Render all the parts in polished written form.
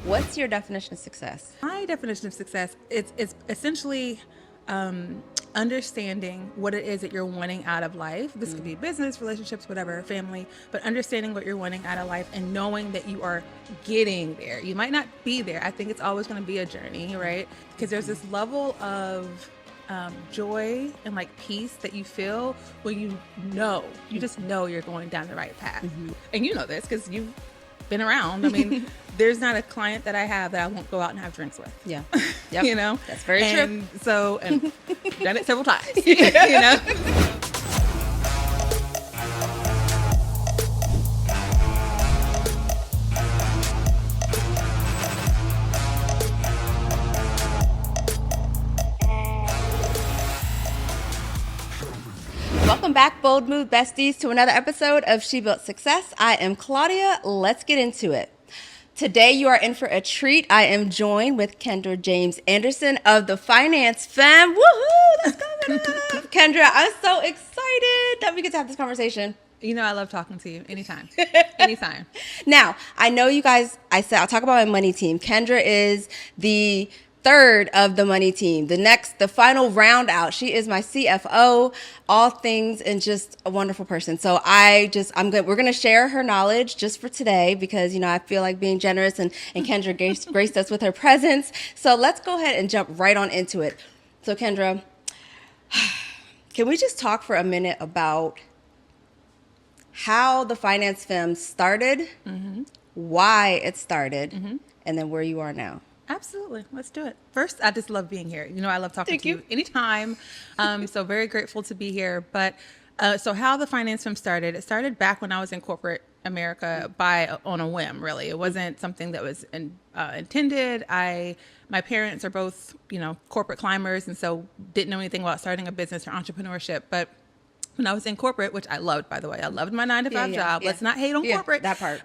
What's your definition of success? My definition of success is essentially understanding what it is that you're wanting out of life. This could be business, relationships, whatever, family, but understanding what you're wanting out of life and knowing that you are getting there. You might not be there. I think it's always going to be a journey, right? Because there's this level of joy and like peace that you feel when you just know you're going down the right path. And you know this because you've been around. I mean, there's not a client that I have that I won't go out and have drinks with. Yeah. Yep. You know? That's very true. So, and done it several times. You know? Welcome back, Bold Move Besties, to another episode of She Built Success. I am Claudia. Let's get into it. Today, you are in for a treat. I am joined with Kendra James Anderson of the Finance Femme. Woohoo! Let's go. Kendra, I'm so excited that we get to have this conversation. You know, I love talking to you anytime. Anytime. Now, I know you guys, I'll talk about my money team. Kendra is the third of the money team. The final round out. She is my CFO, all things, and just a wonderful person. So we're going to share her knowledge just for today because, you know, I feel like being generous and Kendra graced us with her presence. So let's go ahead and jump right on into it. So Kendra, can we just talk for a minute about how the Finance Femme started, why it started, and then where you are now? Absolutely. Let's do it. First, I just love being here. You know, I love talking to you anytime. So very grateful to be here. But so how the Finance Femme started, it started back when I was in corporate America on a whim, really. It wasn't something that was intended. My parents are both, you know, corporate climbers, and so didn't know anything about starting a business or entrepreneurship. But when I was in corporate, which I loved, by the way, I loved my 9-to-5 job. Let's not hate on corporate. That part.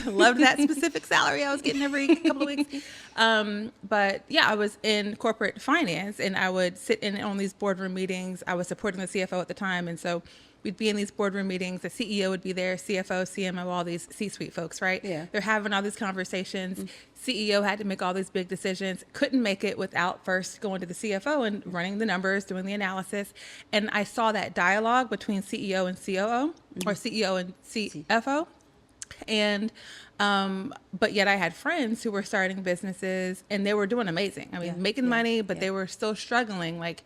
Loved that specific salary I was getting every couple of weeks. But yeah, I was in corporate finance and I would sit in on these boardroom meetings. I was supporting the CFO at the time. And so we'd be in these boardroom meetings. The CEO would be there, CFO, CMO, all these C-suite folks, right? Yeah. They're having all these conversations. CEO had to make all these big decisions, couldn't make it without first going to the CFO and running the numbers, doing the analysis. And I saw that dialogue between CEO and COO or CEO and CFO. And, but yet I had friends who were starting businesses and they were doing amazing. I mean, making money, but they were still struggling. Like,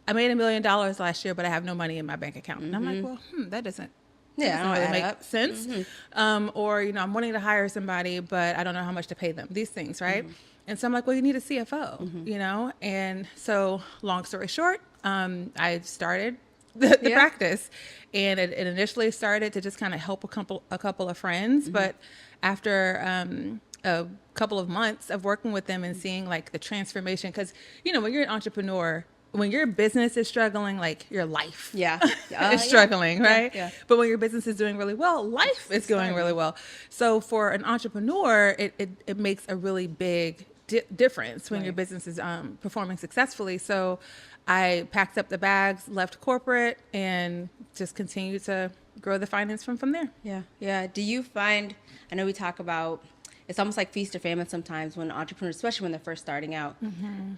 I made $1 million last year, but I have no money in my bank account. And I'm like, well, that doesn't really make sense. Or, you know, I'm wanting to hire somebody, but I don't know how much to pay them. These things, right? And so I'm like, well, you need a CFO, you know? And so long story short, I started the practice. And it initially started to just kind of help a couple of friends. But after a couple of months of working with them and seeing like the transformation, because, you know, when you're an entrepreneur, when your business is struggling, like your life is struggling, right? Yeah. But when your business is doing really well, life is going really well. So for an entrepreneur, it makes a really big difference when your business is performing successfully. So I packed up the bags, left corporate, and just continued to grow the Finance Femme from there. Yeah. Do you find, I know we talk about, it's almost like feast or famine sometimes when entrepreneurs, especially when they're first starting out,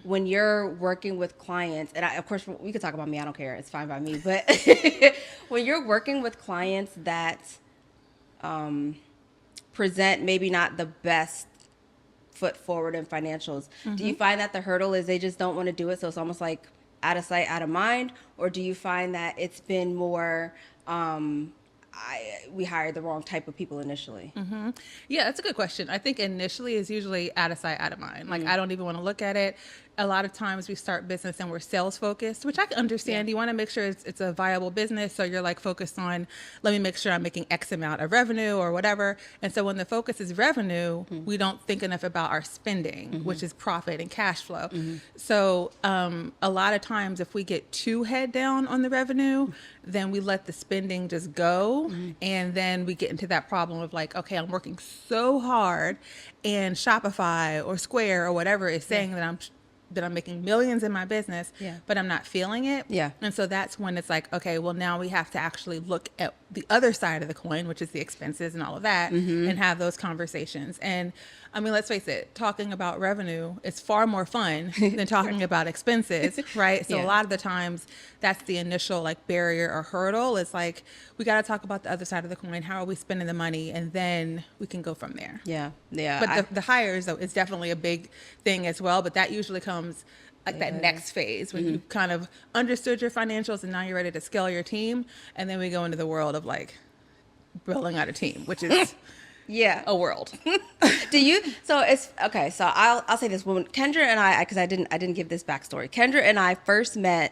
when you're working with clients, and of course, we could talk about me, I don't care, it's fine by me, but when you're working with clients that present maybe not the best foot forward in financials, do you find that the hurdle is they just don't want to do it, so it's almost like out of sight, out of mind? Or do you find that it's been more, we hired the wrong type of people initially? Yeah, that's a good question. I think initially is usually out of sight, out of mind. Like, I don't even want to look at it. A lot of times we start business and we're sales focused, which I can understand. You want to make sure it's a viable business. So you're like focused on, let me make sure I'm making X amount of revenue or whatever. And so when the focus is revenue, we don't think enough about our spending, which is profit and cash flow. So a lot of times if we get too head down on the revenue, then we let the spending just go. And then we get into that problem of like, okay, I'm working so hard and Shopify or Square or whatever is saying that I'm making millions in my business, but I'm not feeling it. And so that's when it's like, okay, well, now we have to actually look at the other side of the coin, which is the expenses and all of that, and have those conversations. And I mean, let's face it, talking about revenue is far more fun than talking about expenses, right? So Yeah. a lot of the times that's the initial like barrier or hurdle. It's like, we got to talk about the other side of the coin. How are we spending the money? And then we can go from there. Yeah. Yeah. But the hires, though, is definitely a big thing as well. But that usually comes like that next phase when you kind of understood your financials and now you're ready to scale your team. And then we go into the world of like building out a team, which is yeah. a world. Do you? So it's okay. So I'll say this: when Kendra and I, because I didn't give this backstory. Kendra and I first met.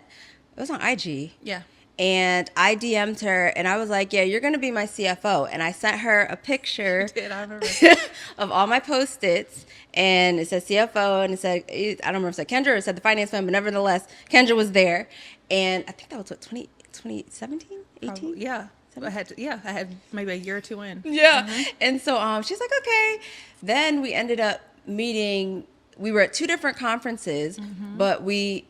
It was on IG. Yeah. And I DM'd her, and I was like, "Yeah, you're gonna be my CFO." And I sent her a picture Did I remember? of all my Post-its, and it said CFO, and it said, I don't remember if it said Kendra or it said the Finance Femme, but nevertheless, Kendra was there. And I think that was what 2017, 18. Probably, yeah. I had maybe a year or two in. Yeah. And so she's like, okay. Then we ended up meeting. We were at two different conferences, but how do we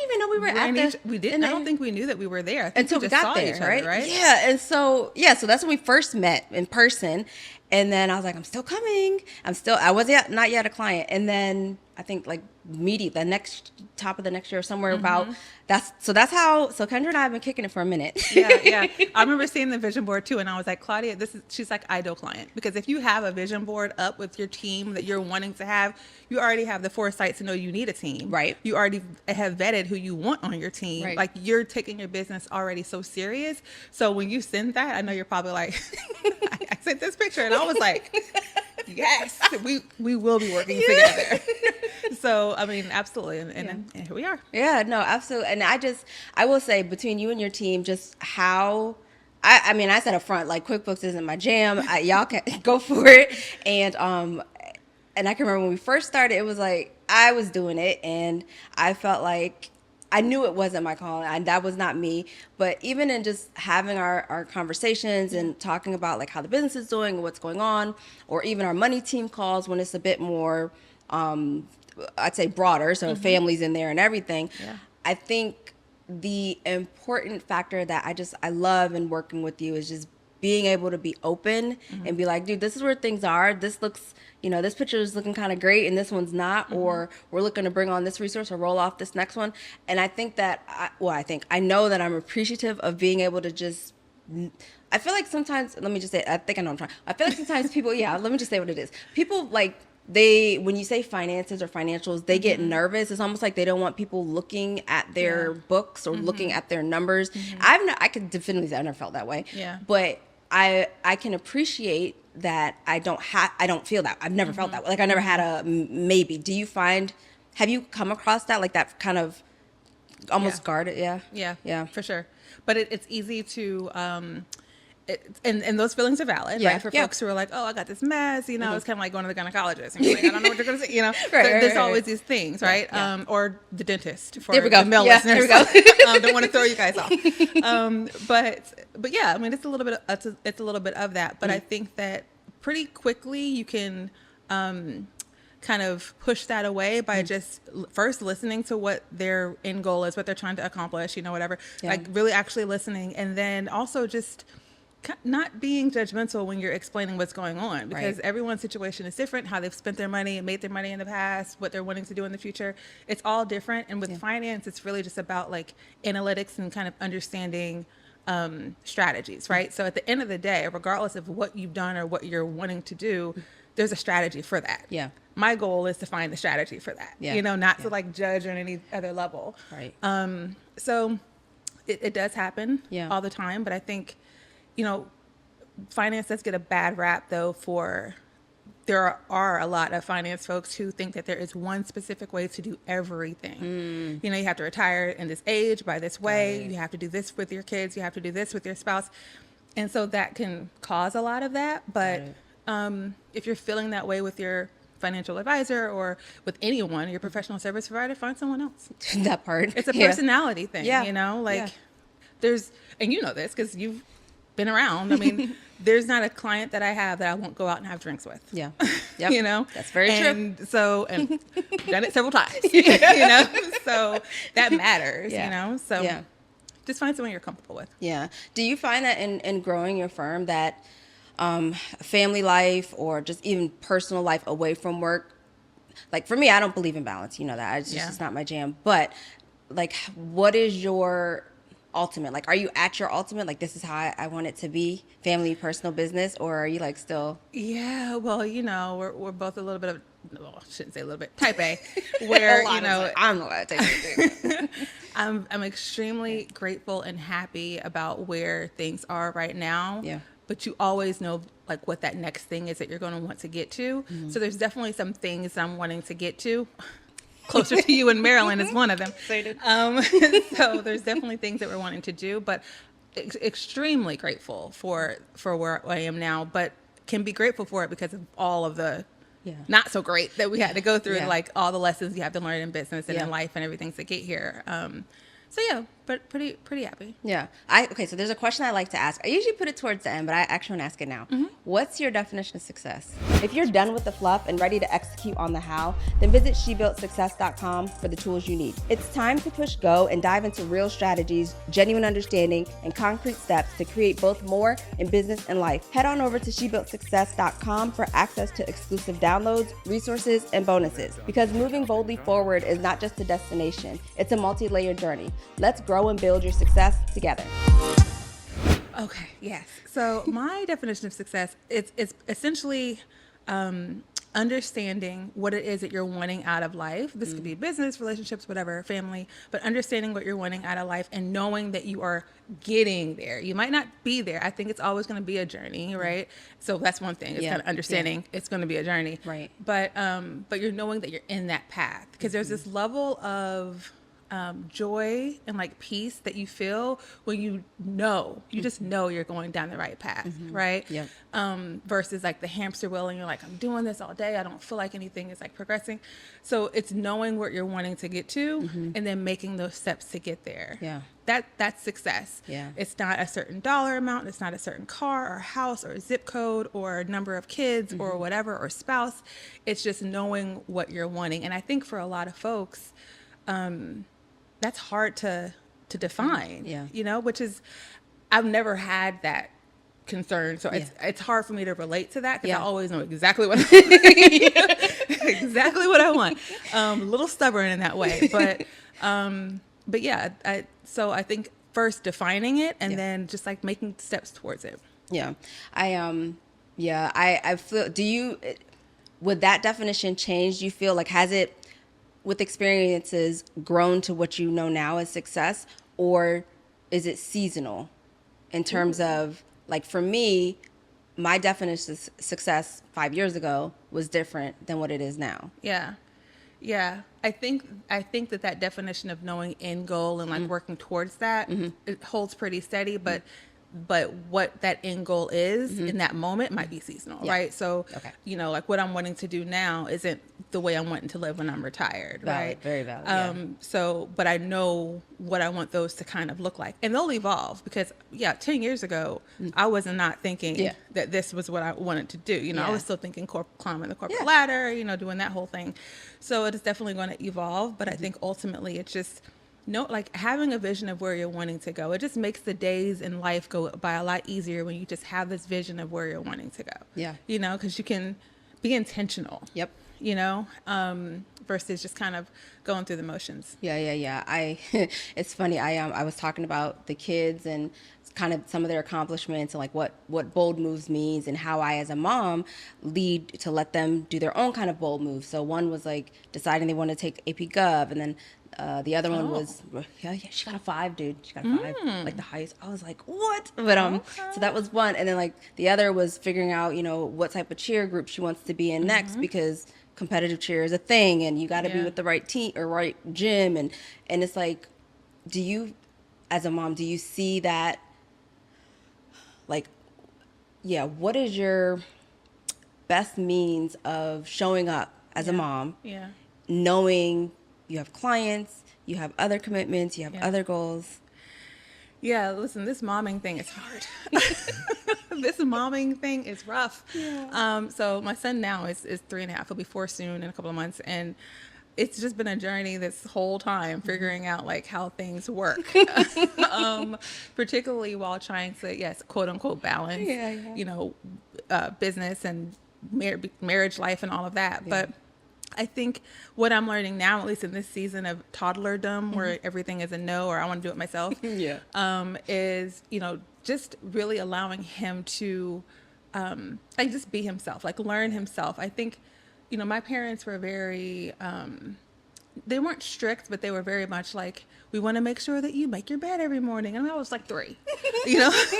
even know we were at the? We didn't. I don't think we knew that we were there. I think Until we just got saw there, each other, right? Yeah. And so so that's when we first met in person. And then I was like, I'm still coming. I wasn't not yet a client. And then I think like the top of the next year or somewhere about so Kendra and I have been kicking it for a minute. Yeah. I remember seeing the vision board too, and I was like, Claudia, she's like ideal client, because if you have a vision board up with your team that you're wanting to have, you already have the foresight to know you need a team. Right. You already have vetted who you want on your team. Right. Like, you're taking your business already so serious. So when you send that, I know you're probably like, I sent this picture, and I was like, yes, we will be working together. So, I mean, absolutely. And here we are. Yeah, no, absolutely. And I will say, between you and your team, just how, I mean, I said up front, like, QuickBooks isn't my jam. Y'all can go for it. And I can remember when we first started, it was like, I was doing it, and I felt like I knew it wasn't my calling, and that was not me. But even in just having our conversations and talking about like how the business is doing and what's going on, or even our money team calls when it's a bit more, I'd say broader, so families in there and everything. Yeah. I think the important factor that I love in working with you is just being able to be open and be like, dude, this is where things are. This looks, this picture is looking kind of great and this one's not, or we're looking to bring on this resource or roll off this next one. And I think that, I know that I'm appreciative of being able to just, I feel like sometimes, let me just say, I think I know what I'm trying. I feel like sometimes people, let me just say what it is. People like, when you say finances or financials, they get nervous. It's almost like they don't want people looking at their books or looking at their numbers. I could definitely say I've never felt that way. Yeah. But I can appreciate that I don't feel that. I've never felt that way. Like, I never had a maybe. Have you come across that, like that kind of almost guarded? Yeah, for sure. But it's easy to, and those feelings are valid, right? For folks who are like, oh, I got this mess, it's kind of like going to the gynecologist. And you're like, I don't know what you're going to say, There's always these things, right? Yeah. Or the dentist for there we go. the male listeners. There we go. Don't want to throw you guys off. But yeah, I mean, it's a little bit of that. But I think that pretty quickly you can kind of push that away by just first listening to what their end goal is, what they're trying to accomplish, whatever. Yeah. Like, really actually listening, and then also just not being judgmental when you're explaining what's going on, because everyone's situation is different, how they've spent their money and made their money in the past, what they're wanting to do in the future. It's all different. And with finance, it's really just about like analytics and kind of understanding strategies, right? So at the end of the day, regardless of what you've done or what you're wanting to do, there's a strategy for that. Yeah. My goal is to find the strategy for that, not to like judge on any other level. Right. So it does happen all the time, but I think, finance does get a bad rap, though, there are a lot of finance folks who think that there is one specific way to do everything. You have to retire in this age by this way. You have to do this with your kids. You have to do this with your spouse. And so that can cause a lot of that. But if you're feeling that way with your financial advisor or with anyone, your professional service provider, find someone else. That part. It's a personality thing, there's, and you know this because you've been around. I mean, there's not a client that I have that I won't go out and have drinks with. Yeah. Yep. That's very true. So, and done it several times, so that matters, so just find someone you're comfortable with. Yeah. Do you find that in growing your firm that, family life or just even personal life away from work. Like for me, I don't believe in balance. You know that. It's just it's not my jam. But like, what is your ultimate? Like, are you at your ultimate? Like, this is how I want it to be, family, personal, business, or are you like still? Yeah, well, we're both a little bit of, well, I shouldn't say a little bit, type A, where, I'm the type A. I'm extremely grateful and happy about where things are right now. Yeah. But you always know like what that next thing is that you're going to want to get to. So there's definitely some things I'm wanting to get to. Closer to you in Maryland is one of them. So there's definitely things that we're wanting to do, but extremely grateful for where I am now, but can be grateful for it because of all of the not so great that we had to go through, and like all the lessons you have to learn in business and in life and everything to get here. So yeah, but pretty happy. Yeah. Okay, so there's a question I like to ask. I usually put it towards the end, but I actually want to ask it now. What's your definition of success? If you're done with the fluff and ready to execute on the how, then visit shebuiltsuccess.com for the tools you need. It's time to push go and dive into real strategies, genuine understanding, and concrete steps to create both more in business and life. Head on over to shebuiltsuccess.com for access to exclusive downloads, resources, and bonuses. Because moving boldly forward is not just a destination, it's a multi-layered journey. Let's grow and build your success together. Okay, yes. So my definition of success is essentially understanding what it is that you're wanting out of life. This could be business, relationships, whatever, family, but understanding what you're wanting out of life and knowing that you are getting there. You might not be there. I think it's always going to be a journey, right? So that's one thing. It's kind of understanding it's going to be a journey. Right. But you're knowing that you're in that path, because there's this level of joy and like peace that you feel when you just know you're going down the right path, right? Yep. Versus like the hamster wheel and you're like, I'm doing this all day, I don't feel like anything is like progressing. So it's knowing what you're wanting to get to and then making those steps to get there. Yeah. That's success. Yeah. It's not a certain dollar amount, it's not a certain car or house or zip code or number of kids or whatever, or spouse. It's just knowing what you're wanting. And I think for a lot of folks, that's hard to define, which is, I've never had that concern. So it's hard for me to relate to that, because I always know exactly what exactly what I want. A little stubborn in that way, but yeah, so I think first defining it and then just like making steps towards it. Yeah. I feel, would that definition change? Do you feel like, has it, with experiences, grown to what you know now as success, or is it seasonal in terms of, like, for me, my definition of success 5 years ago was different than what it is now. Yeah. I think that definition of knowing end goal and like working towards that, it holds pretty steady, but what that end goal is in that moment might be seasonal, right? So, like what I'm wanting to do now isn't the way I'm wanting to live when I'm retired, valid, right? Very valid. So, but I know what I want those to kind of look like, and they'll evolve, because 10 years ago, I was not thinking that this was what I wanted to do. I was still thinking climbing the corporate ladder, doing that whole thing. So it is definitely going to evolve, but I think ultimately it's just, like having a vision of where you're wanting to go. It just makes the days in life go by a lot easier when you just have this vision of where you're wanting to go. Yeah. Because you can be intentional. Yep. Versus just kind of going through the motions. Yeah. It's funny. I was talking about the kids and kind of some of their accomplishments and like what bold moves means, and how I, as a mom, lead to let them do their own kind of bold moves. So one was like deciding they want to take AP Gov, and then the other one was, she got a 5, dude. She got a 5, like the highest. I was like, what? But so that was one. And then like the other was figuring out, what type of cheer group she wants to be in next, because competitive cheer is a thing, and you got to be with the right team or right gym. And it's like, do you, as a mom, do you see that? Like, what is your best means of showing up as a mom? Yeah. Knowing you have clients, you have other commitments, you have other goals. Yeah, listen, this momming thing is hard. This momming thing is rough. Yeah. So my son now is 3.5. He'll be 4 soon in a couple of months. And it's just been a journey this whole time figuring out like how things work, particularly while trying to, yes, quote unquote balance, business and marriage life and all of that. Yeah. But I think what I'm learning now, at least in this season of toddlerdom, where everything is a no, or I want to do it myself, is, just really allowing him to, like, just be himself, like learn himself. I think, my parents were very, they weren't strict, but they were very much like, we want to make sure that you make your bed every morning. And I was like 3,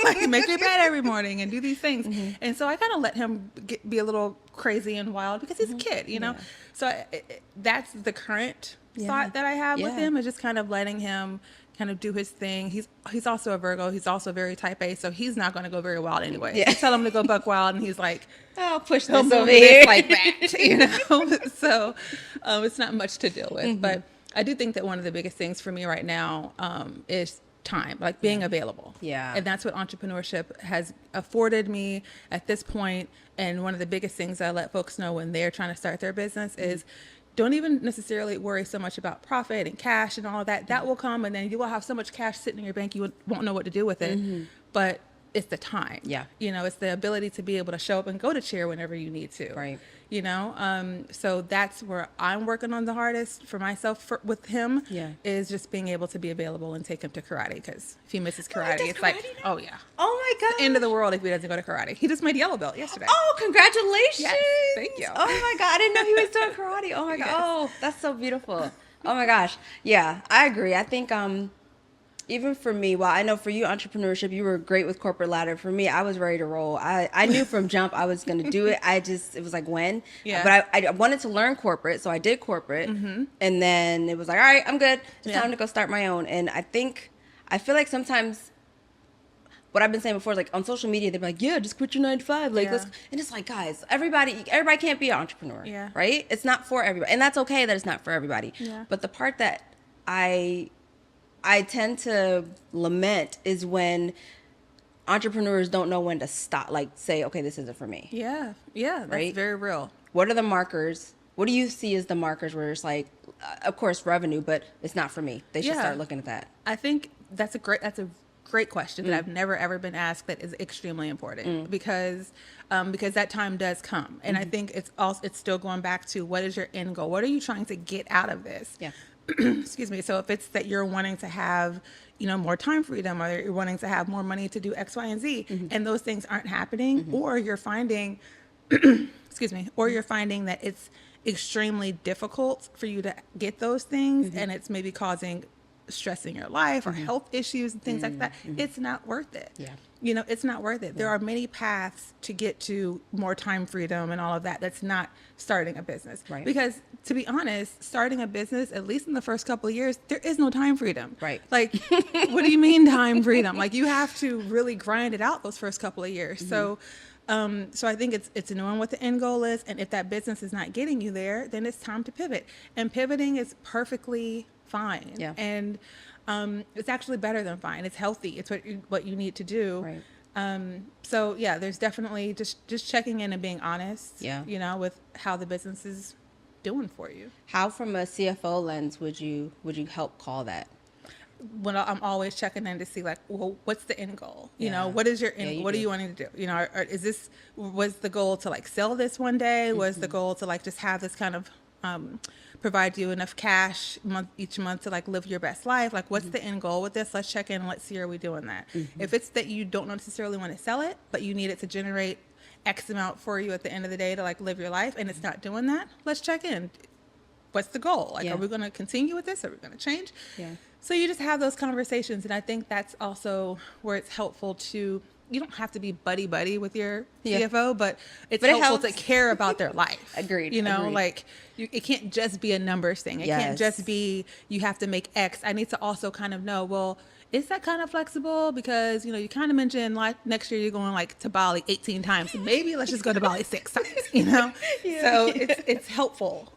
like make your bed every morning and do these things. And so I kind of let him be a little crazy and wild because he's a kid, So that's the current thought that I have with him, is just kind of letting him kind of do his thing. He's also a Virgo. He's also very type A, so he's not going to go very wild anyway. You tell him to go buck wild, and he's like, I'll push this over here like that, So it's not much to deal with. But I do think that one of the biggest things for me right now is time, like being available. And that's what entrepreneurship has afforded me at this point. And one of the biggest things I let folks know when they're trying to start their business is, don't even necessarily worry so much about profit and cash and all of that. That will come, and then you will have so much cash sitting in your bank you won't know what to do with it. But it's the time. It's the ability to be able to show up and go to cheer whenever you need to. Right. So that's where I'm working on the hardest for myself with him, is just being able to be available and take him to karate, because if he misses karate, it's like, now? oh yeah. Oh my God. It's the end of the world if he doesn't go to karate. He just made yellow belt yesterday. Oh, congratulations. Yes, thank you. Oh my God. I didn't know he was doing karate. Oh my God. Oh, that's so beautiful. Oh my gosh. Yeah, I agree. I think, even for me, while I know for you, entrepreneurship, you were great with corporate ladder. For me, I was ready to roll. I knew from jump I was going to do it. It was like when. But I wanted to learn corporate, so I did corporate. And then it was like, all right, I'm good. It's time to go start my own. And I feel like sometimes what I've been saying before is, like, on social media, they're like, yeah, just quit your 9 to 5. Like, and it's like, guys, everybody can't be an entrepreneur, right? It's not for everybody. And that's okay that it's not for everybody. But the part that I tend to lament is when entrepreneurs don't know when to stop, like say, okay, this isn't for me. That's right? very real. What are the markers? What do you see as the markers where it's like, of course, revenue, but it's not for me? They should start looking at that. I think that's a great question that I've never ever been asked, that is extremely important, because that time does come. And I think it's still going back to, what is your end goal? What are you trying to get out of this? Excuse me. So if it's that you're wanting to have, more time freedom, or you're wanting to have more money to do X, Y, and Z, and those things aren't happening, or you're finding, excuse me, or you're finding that it's extremely difficult for you to get those things, and it's maybe causing stress in your life or health issues and things like that, it's not worth it. It's not worth it. There are many paths to get to more time freedom and all of that. That's not starting a business. Because, to be honest, starting a business, at least in the first couple of years, there is no time freedom. Like, what do you mean time freedom? Like, you have to really grind it out those first couple of years. So I think it's knowing what the end goal is, and if that business is not getting you there, then it's time to pivot. And pivoting is perfectly fine. And it's actually better than fine. It's healthy. It's what you need to do. So there's definitely just checking in and being honest. With how the business is doing for you. How, from a CFO lens, would you help call that? When I'm always checking in to see, like, well, what's the end goal? What is your end? What are you wanting to do? Or was the goal to, like, sell this one day? Was the goal to, like, just have this kind of provide you enough cash each month to, like, live your best life? Like, what's the end goal with this? Let's check in and let's see, are we doing that? If it's that you don't necessarily want to sell it, but you need it to generate X amount for you at the end of the day to, like, live your life, and it's not doing that, let's check in. What's the goal? Like, are we going to continue with this? Are we going to change? So you just have those conversations. And I think that's also where it's helpful to, you don't have to be buddy with your CFO, but it's helpful to care about their life. Agreed. Like, it can't just be a numbers thing. It can't just be, you have to make X. I need to also kind of know, well, is that kind of flexible? Because, you kind of mentioned, like, next year you're going, like, to Bali 18 times. Maybe let's just go to Bali 6 times, So it's helpful.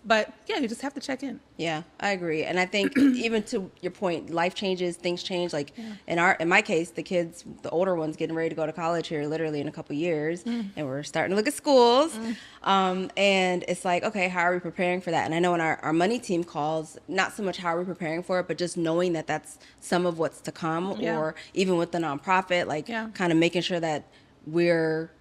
But yeah, you just have to check in. Yeah, I agree. And I think even to your point, life changes, things change. Like in my case, the older ones getting ready to go to college here literally in a couple years, and we're starting to look at schools. And it's like, okay, how are we preparing for that? And I know in our money team calls, not so much how are we preparing for it, but just knowing that that's some of what's to come, or even with the nonprofit, like kind of making sure that we're,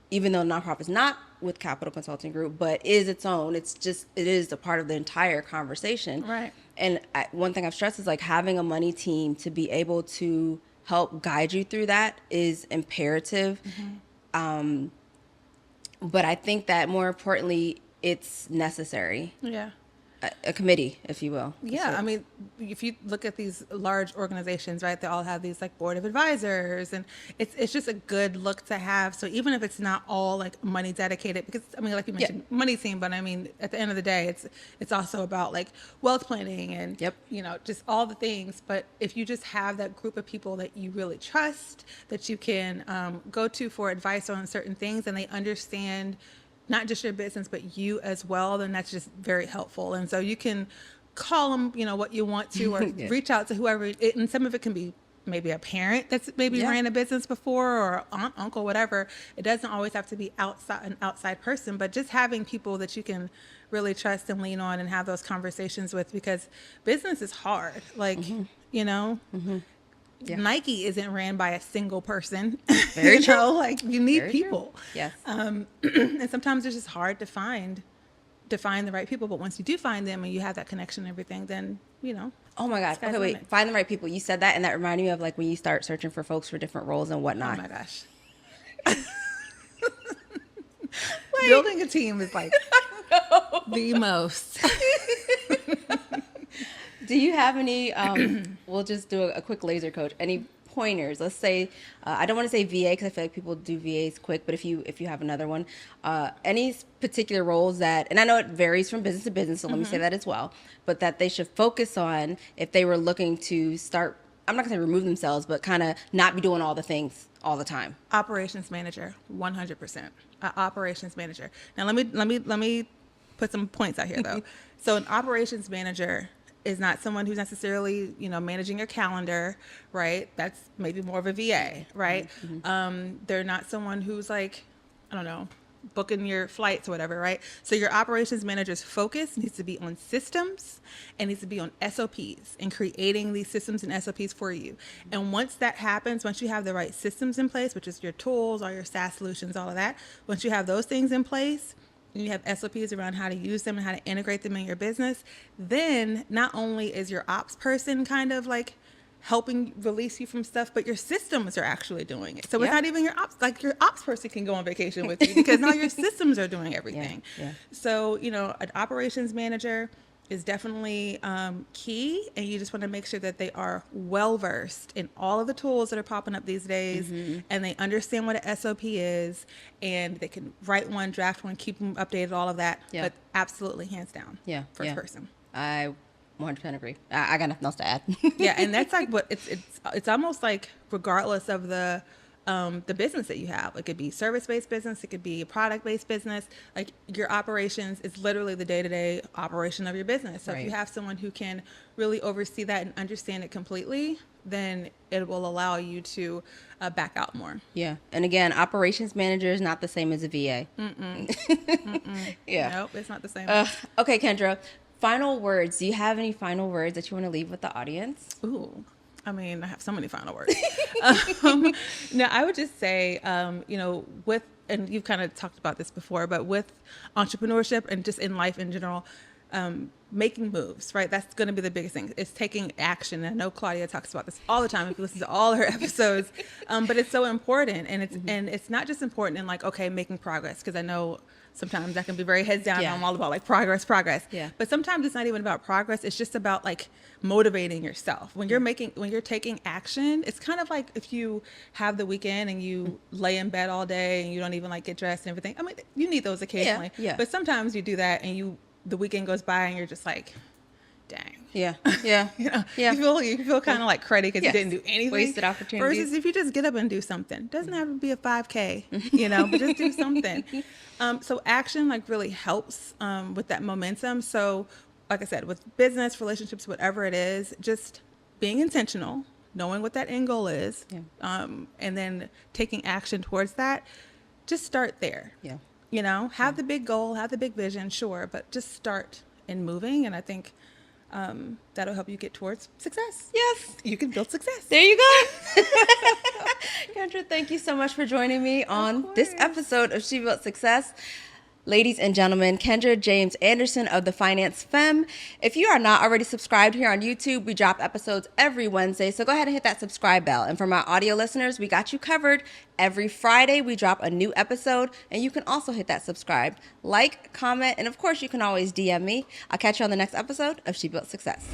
even though nonprofit's not with Capital Consulting Group, but is its own. It is a part of the entire conversation. Right. And one thing I've stressed is like having a money team to be able to help guide you through that is imperative. But I think that more importantly, it's necessary. Yeah. A committee, if you will. Yeah, I mean, if you look at these large organizations, right, they all have these like board of advisors, and it's just a good look to have. So even if it's not all like money dedicated, because I mean, like you mentioned, money team, but I mean, at the end of the day, it's also about like wealth planning and you know, just all the things. But if you just have that group of people that you really trust, that you can go to for advice on certain things, and they understand not just your business, but you as well, then that's just very helpful. And so you can call them, you know, what you want to, or reach out to whoever, and some of it can be maybe a parent that's maybe ran a business before, or aunt, uncle, whatever. It doesn't always have to be an outside person, but just having people that you can really trust and lean on and have those conversations with, because business is hard. Like, you know, Nike isn't ran by a single person. Very you true. know, like you need Very people. True. Yes. And sometimes it's just hard to find the right people. But once you do find them and you have that connection and everything, then, you know. Oh my gosh. Okay, wait. Find the right people. You said that, and that reminded me of like when you start searching for folks for different roles and whatnot. Oh my gosh. Building a team is like the most. Do you have any, we'll just do a quick laser coach, any pointers? Let's say, I don't want to say VA because I feel like people do VAs quick, but if you have another one, any particular roles that, and I know it varies from business to business, so let me say that as well, but that they should focus on if they were looking to start, I'm not going to say remove themselves, but kind of not be doing all the things all the time. Operations manager, 100%. Operations manager. Now let me put some points out here though. So an operations manager is not someone who's necessarily, you know, managing your calendar, right? That's maybe more of a VA, right? They're not someone who's like, I don't know, booking your flights or whatever, right? So your operations manager's focus needs to be on systems and needs to be on SOPs and creating these systems and SOPs for you. And once that happens, once you have the right systems in place, which is your tools, all your SaaS solutions, all of that, once you have those things in place, and you have SOPs around how to use them and how to integrate them in your business, then not only is your ops person kind of like helping release you from stuff, but your systems are actually doing it. So it's not even your ops person can go on vacation with you because now your systems are doing everything. So, you know, an operations manager is definitely key, and you just want to make sure that they are well versed in all of the tools that are popping up these days, and they understand what an SOP is, and they can write one, draft one, keep them updated, all of that. But absolutely, hands down, first person. I 100% agree. I got nothing else to add. And that's like what it's almost like regardless of the business that you have. It could be service-based business. It could be a product-based business. Like your operations is literally the day-to-day operation of your business. So if you have someone who can really oversee that and understand it completely, then it will allow you to back out more. Yeah. And again, operations manager is not the same as a VA. Nope, it's not the same. Okay, Kendra, final words. Do you have any final words that you want to leave with the audience? Ooh. I mean, I have so many final words. No, I would just say, you know, and you've kind of talked about this before, but with entrepreneurship and just in life in general, making moves, right? That's going to be the biggest thing. It's taking action. And I know Claudia talks about this all the time if you listen to all her episodes, but it's so important. And it's not just important in like, okay, making progress, because I know sometimes that can be very heads down. I'm all about like progress. But sometimes it's not even about progress. It's just about like motivating yourself. When you're taking action, it's kind of like if you have the weekend and you lay in bed all day and you don't even like get dressed and everything. I mean, you need those occasionally. But sometimes you do that and the weekend goes by and you're just like, dang. Yeah. Yeah. Yeah. Yeah. You feel kind of like cruddy because Yes. you didn't do anything. Wasted opportunities. Versus if you just get up and do something. Doesn't have to be a 5K, but just do something. So action like really helps with that momentum. So like I said, with business, relationships, whatever it is, just being intentional, knowing what that end goal is, and then taking action towards that. Just start there. Yeah. Have the big goal, have the big vision, sure, but just start in moving. And I think that'll help you get towards success. Yes. You can build success. There you go. Kendra, thank you so much for joining me on this episode of She Built Success. Ladies and gentlemen, Kendra James Anderson of the Finance Femme. If you are not already subscribed here on YouTube, we drop episodes every Wednesday, so go ahead and hit that subscribe bell. And for my audio listeners, we got you covered. Every Friday, we drop a new episode, and you can also hit that subscribe, like, comment, and of course, you can always DM me. I'll catch you on the next episode of She Built Success.